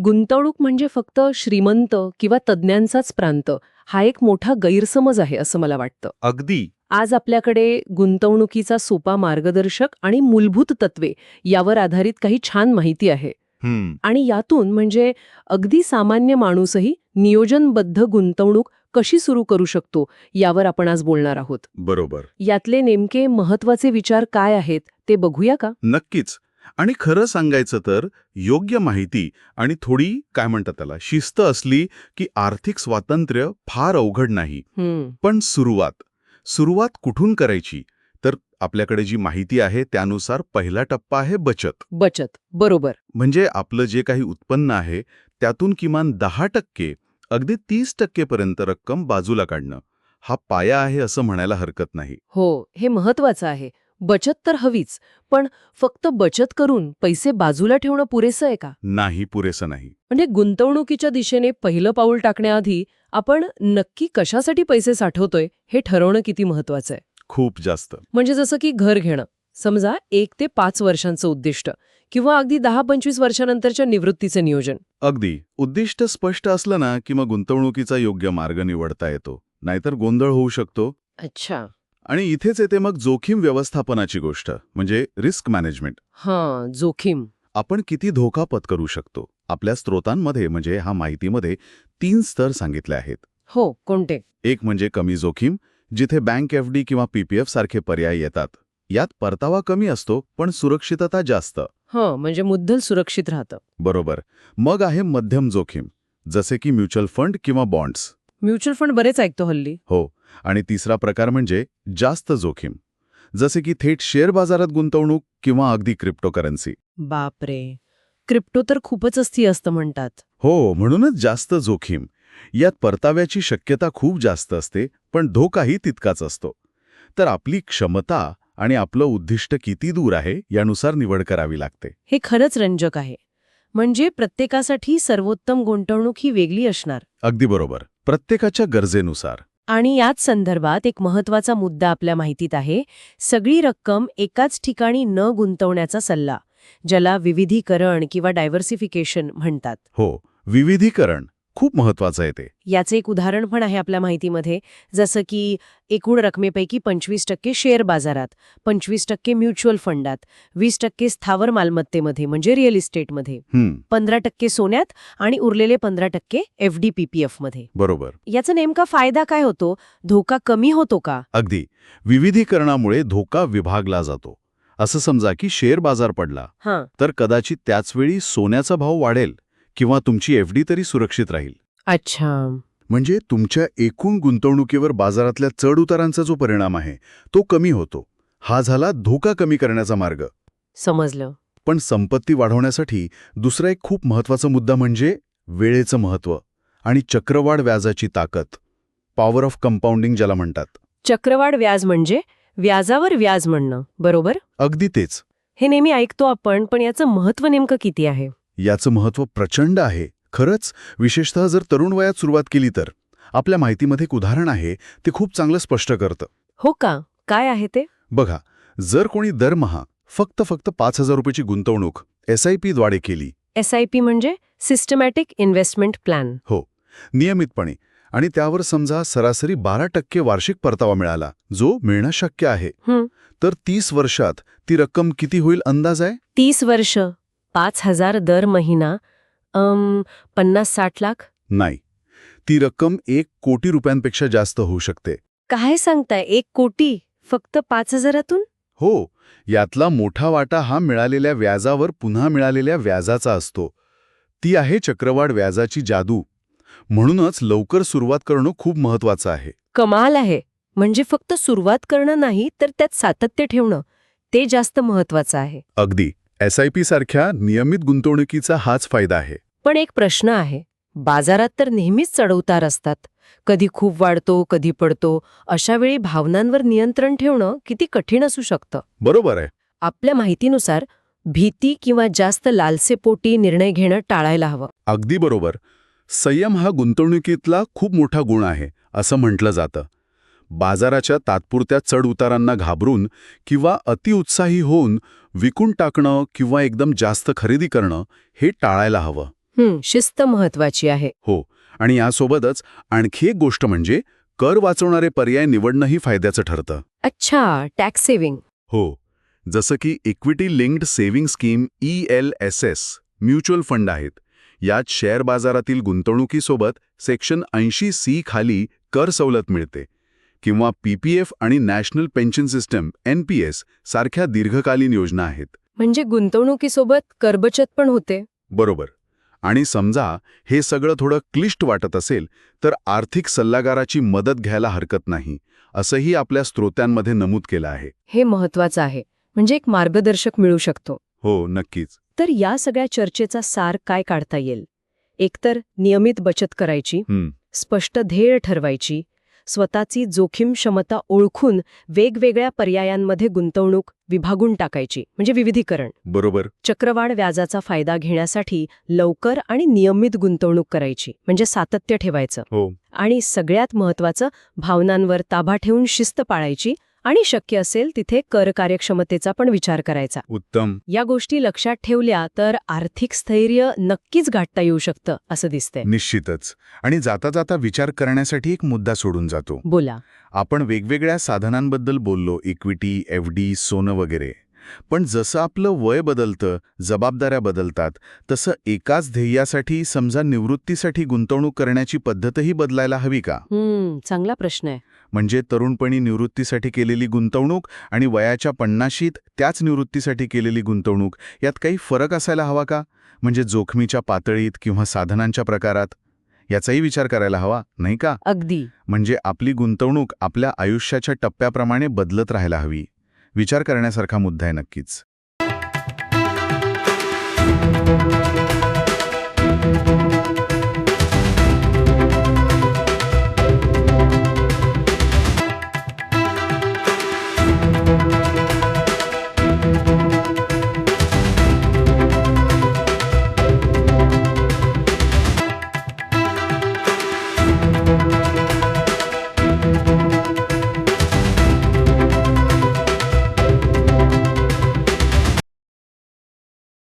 गुंतवणूक म्हणजे फक्त श्रीमंत किंवा तज्ज्ञांचाच प्रांत, हा एक मोठा गैरसमज आहे असं मला वाटतं. अगदी. आज आपल्याकडे गुंतवणुकीचा सोपा मार्गदर्शक आणि मूलभूत तत्वे यावर आधारित काही छान माहिती आहे. आणि यातून म्हणजे अगदी सामान्य माणूसही नियोजनबद्ध गुंतवणूक कशी सुरू करू शकतो यावर आपण आज बोलणार आहोत. बरोबर. यातले नेमके महत्वाचे विचार काय आहेत ते बघूया का? नक्कीच. आणि खरं सांगायचं तर योग्य माहिती आणि थोडी काय म्हणतात त्याला शिस्त असली की आर्थिक स्वातंत्र्य फार अवघड नाही. पण सुरुवात कुठून करायची? तर आपल्याकडे जी माहिती आहे त्यानुसार पहिला टप्पा आहे बचत. बरोबर. म्हणजे आपलं जे काही उत्पन्न आहे त्यातून किमान 10%, अगदी 30% पर्यंत रक्कम बाजूला काढणं हा पाया आहे असं म्हणायला हरकत नाही. हो, हे महत्वाचं आहे. बचत तर हवीच, पण फक्त बचत करून पैसे बाजूला ठेवणं पुरेसं आहे का? नाही, पुरेसं नाही. म्हणजे गुंतवणुकीच्या दिशेने पहिलं पाऊल टाकण्याआधी आपण नक्की कशासाठी पैसे साठवतोय हे ठरवणं किती महत्वाचं आहे. खूप जास्त. म्हणजे जसं की घर घेणं, समजा 1 ते 5 वर्षांचं उद्दिष्ट किंवा अगदी 10-25 वर्षानंतरच्या निवृत्तीचं नियोजन. अगदी. उद्दिष्ट स्पष्ट असलं ना की मग गुंतवणुकीचा योग्य मार्ग निवडता येतो, नाहीतर गोंधळ होऊ शकतो. अच्छा. आणि इथेच येते मग जोखीम व्यवस्थापनाची गोष्ट, म्हणजे रिस्क मॅनेजमेंट. हां, जोखीम. आपण किती धोका पत्करू शकतो? आपल्या स्त्रोतांमध्ये म्हणजे ह्या माहितीमध्ये 3 स्तर सांगितले आहेत. हो, कोणते? एक म्हणजे कमी जोखीम, जिथे बँक एफडी किंवा पीपीएफ सारखे पर्याय येतात. यात परतावा कमी असतो पण सुरक्षितता जास्त. म्हणजे मुद्दल सुरक्षित राहतं. बरोबर. मग आहे मध्यम जोखीम, जसे की म्युच्युअल फंड किंवा बॉन्ड्स. म्युच्युअल फंड बरेच ऐकतो हल्ली. हो. आणि तिसरा प्रकार म्हणजे जास्त जोखीम, जसे की थेट शेअर बाजारात गुंतवणूक किंवा अगदी क्रिप्टोकरन्सी. बापरे, क्रिप्टो तर खूपच अस्थिर असतं म्हणतात. हो, म्हणूनच जास्त जोखीम. यात परताव्याची शक्यता खूप जास्त असते पण धोकाही तितकाच असतो. तर आपली क्षमता आणि आपलं उद्दिष्ट किती दूर आहे यानुसार निवड करावी लागते. हे खरंच रंजक आहे. म्हणजे प्रत्येकासाठी सर्वोत्तम गुंतवणूक ही वेगळी असणार. अगदी बरोबर. प्रत्येकाच्या गरजेनुसार. आणि याच संदर्भात एक महत्वाचा मुद्दा आपल्या माहितीत आहे, सगळी रक्कम एकाच ठिकाणी न गुंतवण्याचा सल्ला, ज्याला विविधीकरण किंवा डायव्हर्सिफिकेशन म्हणतात. हो, विविधीकरण खूप महत्वाचं आहे ते. याचे एक उदाहरण पण आहे आपल्या माहितीमध्ये, जसं की एकूण रकमेपैकी 25% शेअर बाजारात, 25% म्युच्युअल फंडात, 20% स्थावर मालमत्तेमध्ये म्हणजे रिअल इस्टेटमध्ये, 15% सोन्यात आणि उरलेले 15% एफडी पीपीएफ मध्ये. बरोबर. याचा नेमका फायदा काय होतो? धोका कमी होतो का? अगदी. विविधीकरणामुळे धोका विभागला जातो. असं समजा की शेअर बाजार पडला तर कदाचित त्याचवेळी सोन्याचा भाव वाढेल किंवा तुमची एफडी तरी सुरक्षित राहील. अच्छा. म्हणजे तुमच्या एकूण गुंतवणुकीवर बाजारातल्या चढउतारांचा जो परिणाम आहे तो कमी होतो. हा झाला धोका कमी करण्याचा मार्ग. समजलं. पण संपत्ती वाढवण्यासाठी दुसरा एक खूप महत्वाचा मुद्दा म्हणजे वेळेचं महत्त्व आणि चक्रवाढ व्याजाची ताकद. पॉवर ऑफ कंपाऊंडिंग ज्याला म्हणतात. चक्रवाढ व्याज म्हणजे व्याजावर व्याज म्हणणं, बरोबर? अगदी तेच. हे नेहमी ऐकतो आपण, पण याचं महत्त्व नेमकं किती आहे? याचं महत्त्व प्रचंड आहे. खरंच, विशेषतः जर तरुण वयात सुरुवात केली तर. आपल्या माहितीमध्ये एक उदाहरण आहे, ते खूप चांगलं स्पष्ट करतं. हो का? काय आहे ते? बघा, जर कोणी दरमहा फक्त 5,000 रुपयाची गुंतवणूक SIP द्वारे केली. SIP म्हणजे सिस्टमॅटिक इन्व्हेस्टमेंट प्लॅन. हो, नियमितपणे, आणि त्यावर समजा सरासरी 12% वार्षिक परतावा मिळाला, जो मिळणं शक्य आहे, तर 30 वर्षात ती रक्कम किती होईल अंदाज आहे? 30 वर्ष, 5,000 दर महिना, 50-60 लाख? नाही, ती रक्कम 1 कोटी रुपयांपेक्षा जास्त होऊ शकते. काय सांगताय? 1 कोटी फक्त 5,000तून? हो, यातला मोठा वाटा हा मिळालेल्या व्याजावर पुन्हा मिळालेल्या व्याजाचा असतो. ती आहे चक्रवाढ व्याजाची जादू. म्हणूनच लवकर सुरुवात करणं खूप महत्वाचं आहे. कमाल आहे. म्हणजे फक्त सुरुवात करणं नाही, तर त्यात सातत्य ठेवणं, ते जास्त महत्वाचं आहे. अगदी. SIP सारख्या नियमित गुंतवणुकीचा हाच फायदा आहे. पण एक प्रश्न आहे. बाजारात तर नेहमीच चढउतार असतात. कधी खूप वाढतो, कधी पडतो. अशा वेळी भावनांवर नियंत्रण ठेवणं किती कठीण असू शकतं. बरोबर आहे. आपल्या माहितीनुसार भीती किंवा जास्त लालसेपोटी निर्णय घेणं टाळायला हवं. अगदी बरोबर. संयम हा गुंतवणुकीतला खूप मोठा गुण आहे, असं म्हटलं जातं. बाजाराच्या तात्पुरत्या चढउतारांना घाबरून किंवा अतिउत्साही होऊन विकून टाकणं किंवा एकदम जास्त खरेदी करणं हे टाळायला हवं. शिस्त महत्वाची आहे. हो, आणि यासोबतच आणखी एक गोष्ट म्हणजे कर वाचवणारे पर्याय निवडणंही फायद्याचं ठरतं. अच्छा, टॅक्स सेव्हिंग. हो, जसं की equity linked saving scheme ELSS mutual fund आहेत. यात शेअर बाजारातील गुंतवणुकीसोबत सेक्शन 80C खाली कर सवलत मिळते, किंवा PPF आणि नॅशनल पेन्शन सिस्टम NPS सारख्या दीर्घकालीन योजना आहेत. म्हणजे गुंतवणुकीसोबत करबचत पण होते. बरोबर. आणि समजा हे सगळं थोडं क्लिष्ट वाटत असेल तर आर्थिक सल्लागाराची मदत घ्यायला हरकत नाही, असंही आपल्या स्रोतांमध्ये नमूद केलं आहे. हे महत्वाचं आहे. म्हणजे एक मार्गदर्शक मिळू शकतो. हो, नक्कीच. तर या सगळ्या चर्चेचा सार काय काढता येईल? एकतर नियमित बचत करायची, स्पष्ट ध्येय ठरवायची, स्वतःची जोखीम क्षमता ओळखून वेगवेगळ्या पर्यायांमध्ये गुंतवणूक विभागून टाकायची, म्हणजे विविधीकरण. बरोबर. चक्रवाढ व्याजाचा फायदा घेण्यासाठी लवकर आणि नियमित गुंतवणूक करायची, म्हणजे सातत्य ठेवायचं. हो. आणि सगळ्यात महत्त्वाचं, भावनांवर ताबा ठेवून शिस्त पाळायची आणि शक्य असेल तिथे कर कार्यक्षमतेचा पण विचार करायचा. उत्तम. या गोष्टी लक्षात ठेवल्या तर आर्थिक स्थैर्य नक्कीच गाठता येऊ शकतं असं दिसतंय. निश्चितच. आणि जाता जाता विचार करण्यासाठी एक मुद्दा सोडून जातो. बोला. आपण वेगवेगळ्या साधनांबद्दल बोललो, इक्विटी, FD, सोनं वगैरे. पण जसं आपलं वय बदलतं, जबाबदाऱ्या बदलतात, तसं एकाच ध्येयासाठी, समजा निवृत्तीसाठी गुंतवणूक करण्याची पद्धतही बदलायला हवी का? चांगला प्रश्न आहे. म्हणजे तरुणपणी निवृत्तीसाठी केलेली गुंतवणूक आणि वयाच्या 50शीत त्याच निवृत्तीसाठी केलेली गुंतवणूक यात काही फरक असायला हवा का? म्हणजे जोखमीच्या पातळीत किंवा साधनांच्या प्रकारात याचाही विचार करायला हवा, नाही का? अगदी. म्हणजे आपली गुंतवणूक आपल्या आयुष्याच्या टप्प्याप्रमाणे बदलत राहायला हवी. विचार करण्यासारखा मुद्दा आहे नक्कीच.